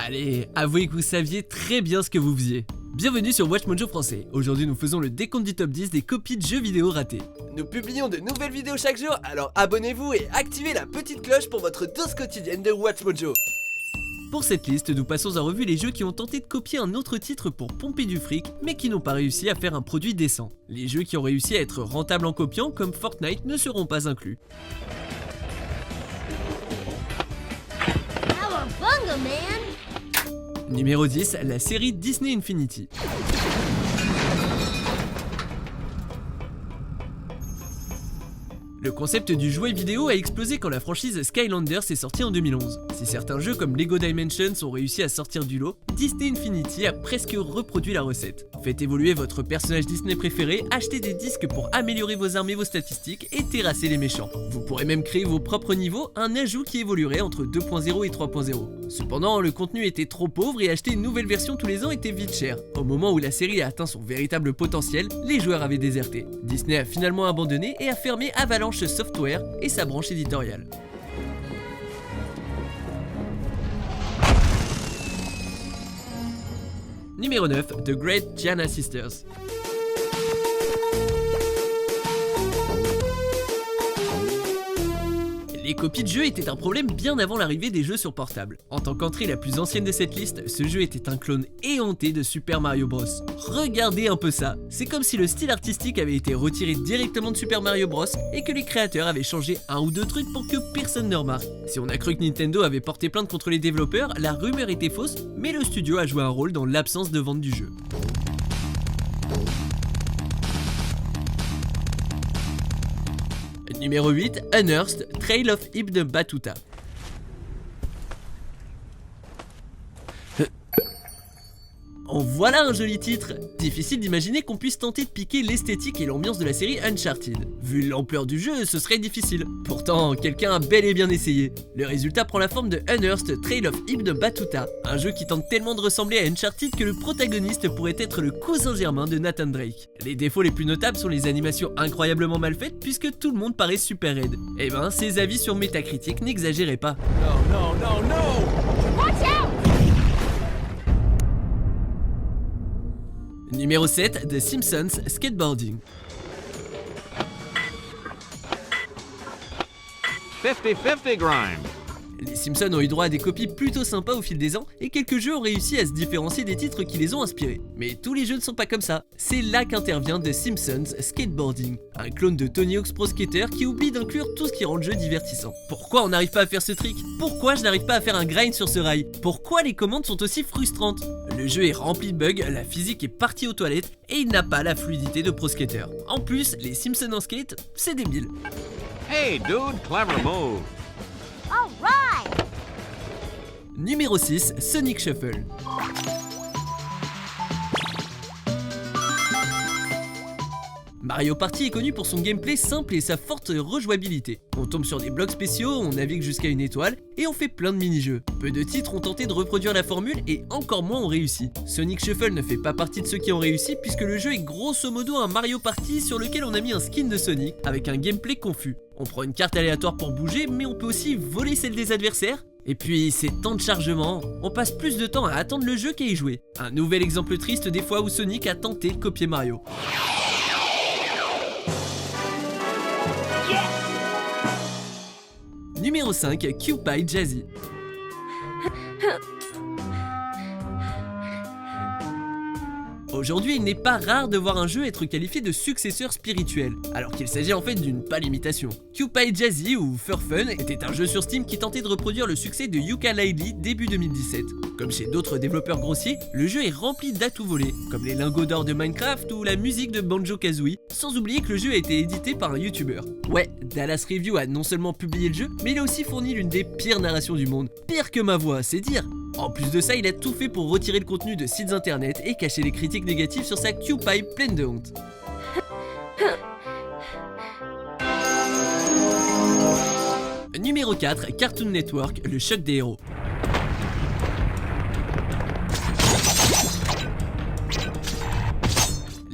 Allez, avouez que vous saviez très bien ce que vous faisiez. Bienvenue sur Watch Mojo Français. Aujourd'hui nous faisons le décompte du top 10 des copies de jeux vidéo ratés. Nous publions de nouvelles vidéos chaque jour, alors abonnez-vous et activez la petite cloche pour votre dose quotidienne de Watch Mojo. Pour cette liste, nous passons en revue les jeux qui ont tenté de copier un autre titre pour pomper du fric, mais qui n'ont pas réussi à faire un produit décent. Les jeux qui ont réussi à être rentables en copiant, comme Fortnite, ne seront pas inclus. Cowabunga, man! Numéro 10, la série Disney Infinity. Le concept du jouet vidéo a explosé quand la franchise Skylanders est sortie en 2011. Si certains jeux comme Lego Dimensions ont réussi à sortir du lot, Disney Infinity a presque reproduit la recette. Faites évoluer votre personnage Disney préféré, achetez des disques pour améliorer vos armes et vos statistiques et terrasser les méchants. Vous pourrez même créer vos propres niveaux, un ajout qui évoluerait entre 2.0 et 3.0. Cependant, le contenu était trop pauvre et acheter une nouvelle version tous les ans était vite cher. Au moment où la série a atteint son véritable potentiel, les joueurs avaient déserté. Disney a finalement abandonné et a fermé Avalanche Software et sa branche éditoriale. Numéro 9, The Great Giana Sisters. Les copies de jeux étaient un problème bien avant l'arrivée des jeux sur portable. En tant qu'entrée la plus ancienne de cette liste, ce jeu était un clone éhonté de Super Mario Bros. Regardez un peu ça, c'est comme si le style artistique avait été retiré directement de Super Mario Bros et que les créateurs avaient changé un ou deux trucs pour que personne ne remarque. Si on a cru que Nintendo avait porté plainte contre les développeurs, la rumeur était fausse, mais le studio a joué un rôle dans l'absence de vente du jeu. Numéro 8, Unearthed, Trail of Ibn Battuta. En voilà un joli titre. Difficile d'imaginer qu'on puisse tenter de piquer l'esthétique et l'ambiance de la série Uncharted. Vu l'ampleur du jeu, ce serait difficile. Pourtant, quelqu'un a bel et bien essayé. Le résultat prend la forme de Unearthed Trail of Ibn Battuta, un jeu qui tente tellement de ressembler à Uncharted que le protagoniste pourrait être le cousin germain de Nathan Drake. Les défauts les plus notables sont les animations incroyablement mal faites puisque tout le monde paraît super raide. Eh ben, ces avis sur Metacritic n'exagéraient pas. Watch out! Numéro 7, The Simpsons Skateboarding. 50-50 Grime. Les Simpsons ont eu droit à des copies plutôt sympas au fil des ans et quelques jeux ont réussi à se différencier des titres qui les ont inspirés. Mais tous les jeux ne sont pas comme ça. C'est là qu'intervient The Simpsons Skateboarding, un clone de Tony Hawk's Pro Skater qui oublie d'inclure tout ce qui rend le jeu divertissant. Pourquoi on n'arrive pas à faire ce trick? Pourquoi je n'arrive pas à faire un grind sur ce rail? Pourquoi les commandes sont aussi frustrantes? Le jeu est rempli de bugs, la physique est partie aux toilettes et il n'a pas la fluidité de Pro Skater. En plus, les Simpsons en skate, c'est débile. Hey, dude, clever move. All right! Numéro 6, Sonic Shuffle. Mario Party est connu pour son gameplay simple et sa forte rejouabilité. On tombe sur des blocs spéciaux, on navigue jusqu'à une étoile et on fait plein de mini-jeux. Peu de titres ont tenté de reproduire la formule et encore moins ont réussi. Sonic Shuffle ne fait pas partie de ceux qui ont réussi puisque le jeu est grosso modo un Mario Party sur lequel on a mis un skin de Sonic avec un gameplay confus. On prend une carte aléatoire pour bouger mais on peut aussi voler celle des adversaires. Et puis, c'est temps de chargement, on passe plus de temps à attendre le jeu qu'à y jouer. Un nouvel exemple triste des fois où Sonic a tenté de copier Mario. Numéro 5, Cupid Jazzy. Aujourd'hui, il n'est pas rare de voir un jeu être qualifié de successeur spirituel, alors qu'il s'agit en fait d'une pâle imitation. Cupid Jazzy ou Fur Fun était un jeu sur Steam qui tentait de reproduire le succès de Yooka-Laylee début 2017. Comme chez d'autres développeurs grossiers, le jeu est rempli d'atouts volés, comme les lingots d'or de Minecraft ou la musique de Banjo-Kazooie, sans oublier que le jeu a été édité par un youtubeur. Ouais, Dallas Review a non seulement publié le jeu, mais il a aussi fourni l'une des pires narrations du monde. Pire que ma voix, c'est dire. En plus de ça, il a tout fait pour retirer le contenu de sites internet et cacher les critiques négatives sur sa Cupid pleine de honte. Numéro 4, Cartoon Network, le choc des héros.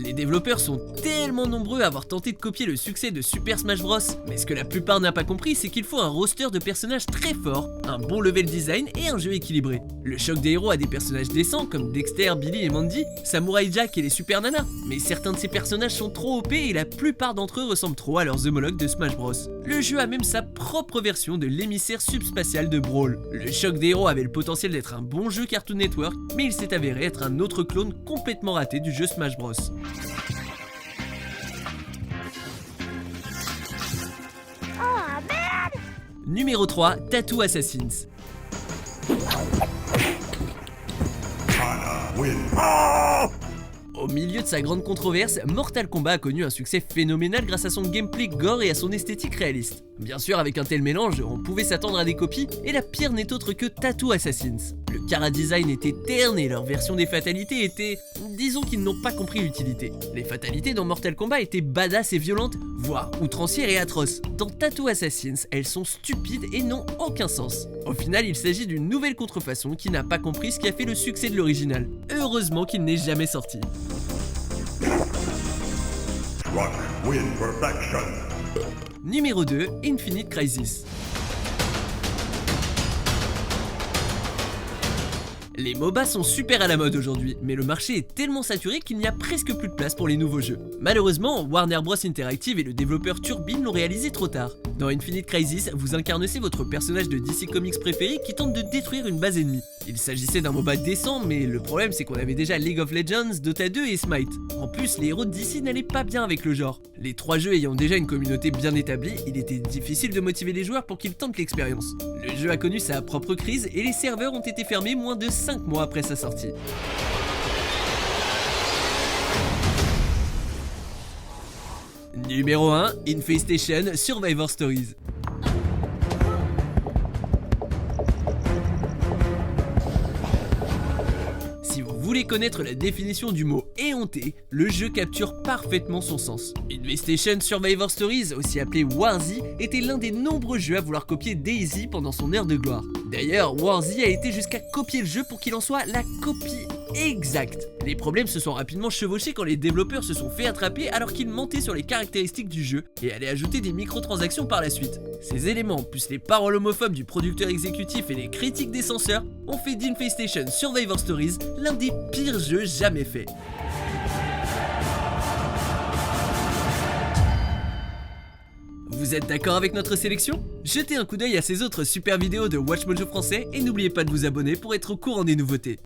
Les développeurs sont tellement nombreux à avoir tenté de copier le succès de Super Smash Bros, mais ce que la plupart n'a pas compris, c'est qu'il faut un roster de personnages très fort, un bon level design et un jeu équilibré. Le choc des héros a des personnages décents comme Dexter, Billy et Mandy, Samurai Jack et les Super Nanas, mais certains de ces personnages sont trop OP et la plupart d'entre eux ressemblent trop à leurs homologues de Smash Bros. Le jeu a même sa propre version de l'émissaire subspatial de Brawl. Le choc des héros avait le potentiel d'être un bon jeu Cartoon Network, mais il s'est avéré être un autre clone complètement raté du jeu Smash Bros. Aw, man! Numéro 3, Tattoo Assassins. Au milieu de sa grande controverse, Mortal Kombat a connu un succès phénoménal grâce à son gameplay gore et à son esthétique réaliste. Bien sûr, avec un tel mélange, on pouvait s'attendre à des copies, et la pire n'est autre que Tattoo Assassins. Le chara-design était terne et leur version des fatalités était... disons qu'ils n'ont pas compris l'utilité. Les fatalités dans Mortal Kombat étaient badass et violentes, voire outrancières et atroces. Dans Tattoo Assassins, elles sont stupides et n'ont aucun sens. Au final, il s'agit d'une nouvelle contrefaçon qui n'a pas compris ce qui a fait le succès de l'original. Heureusement qu'il n'est jamais sorti. Numéro 2, Infinite Crisis. Les MOBA sont super à la mode aujourd'hui, mais le marché est tellement saturé qu'il n'y a presque plus de place pour les nouveaux jeux. Malheureusement, Warner Bros Interactive et le développeur Turbine l'ont réalisé trop tard. Dans Infinite Crisis, vous incarnez votre personnage de DC Comics préféré qui tente de détruire une base ennemie. Il s'agissait d'un MOBA décent, mais le problème c'est qu'on avait déjà League of Legends, Dota 2 et Smite. En plus, les héros de DC n'allaient pas bien avec le genre. Les trois jeux ayant déjà une communauté bien établie, il était difficile de motiver les joueurs pour qu'ils tentent l'expérience. Le jeu a connu sa propre crise et les serveurs ont été fermés moins de 5 mois après sa sortie. Numéro 1, Infestation Survivor Stories. Si vous voulez connaître la définition du mot éhonté, le jeu capture parfaitement son sens. Infestation Survivor Stories, aussi appelé Warzy, était l'un des nombreux jeux à vouloir copier DayZ pendant son heure de gloire. D'ailleurs, Warzy a été jusqu'à copier le jeu pour qu'il en soit la copie exacte. Les problèmes se sont rapidement chevauchés quand les développeurs se sont fait attraper alors qu'ils mentaient sur les caractéristiques du jeu et allaient ajouter des microtransactions par la suite. Ces éléments, plus les paroles homophobes du producteur exécutif et les critiques des censeurs, ont fait d'Infestation Survivor Stories l'un des pires jeux jamais faits. Vous êtes d'accord avec notre sélection? Jetez un coup d'œil à ces autres super vidéos de WatchMojo français et n'oubliez pas de vous abonner pour être au courant des nouveautés.